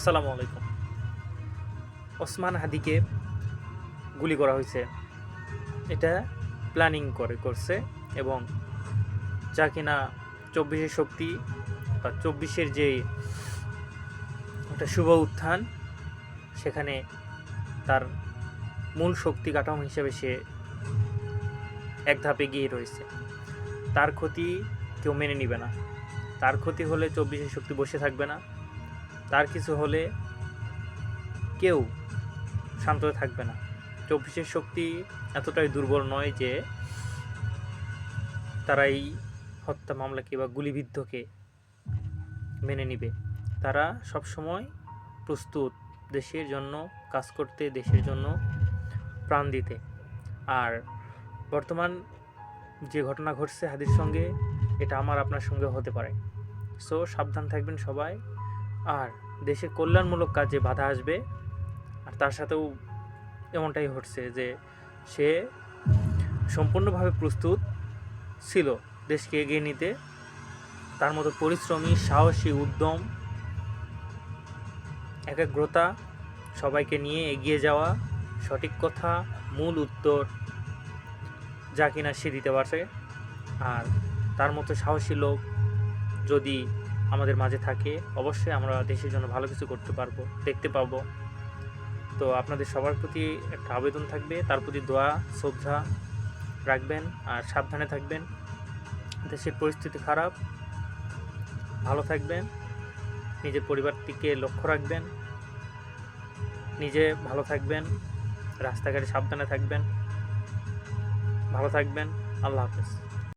আসসালামু আলাইকুম। ওসমান হাদিকে গুলি করা হয়েছে, এটা প্ল্যানিং করছে এবং যা কিনা 24-এর শক্তি বা 24-এর যে একটা শুভ উত্থান, সেখানে তার মূল শক্তি কাঠামো হিসেবে সে এক ধাপ এগিয়ে রয়েছে। তার ক্ষতি কেউ মেনে নিবে না। তার ক্ষতি হলে 24-এর শক্তি বসে থাকবে না। তার কিছু হলে কেউ শান্ত থাকবে না। 24-এর শক্তি এতটাই দুর্বল নয় যে তারা এই হত্যা মামলাকে বা গুলিবিদ্ধকে মেনে নিবে। তারা সবসময় প্রস্তুত দেশের জন্য কাজ করতে, দেশের জন্য প্রাণ দিতে। আর বর্তমান যে ঘটনা ঘটছে হাদির সঙ্গে, এটা আমার আপনার সঙ্গে হতে পারে। সো সাবধান থাকবেন সবাই। আর দেশের কল্যাণমূলক কাজে বাধা আসবে, আর তার সাথেও এমনটাই ঘটছে যে সে সম্পূর্ণভাবে প্রস্তুত ছিল দেশকে এগিয়ে নিতে। তার মতো পরিশ্রমী, সাহসী, উদ্যম, একাগ্রতা, সবাইকে নিয়ে এগিয়ে যাওয়া, সঠিক কথা, মূল উত্তর যা কিনা সে দিতে পারছে। আর তার মতো সাহসী লোক যদি আমাদের মাঝে থাকে, অবশ্যই আমরা দেশের জন্য ভালো কিছু করতে পারবো, দেখতে পাবো। তো আপনাদের সবার প্রতি একটা আবেদন থাকবে, তার প্রতি দোয়া শ্রদ্ধা রাখবেন আর সাবধানে থাকবেন। দেশের পরিস্থিতি খারাপ, ভালো থাকবেন, নিজের পরিবারটিকে লক্ষ্য রাখবেন, নিজে ভালো থাকবেন, রাস্তাঘাটে সাবধানে থাকবেন, ভালো থাকবেন। আল্লাহ হাফেজ।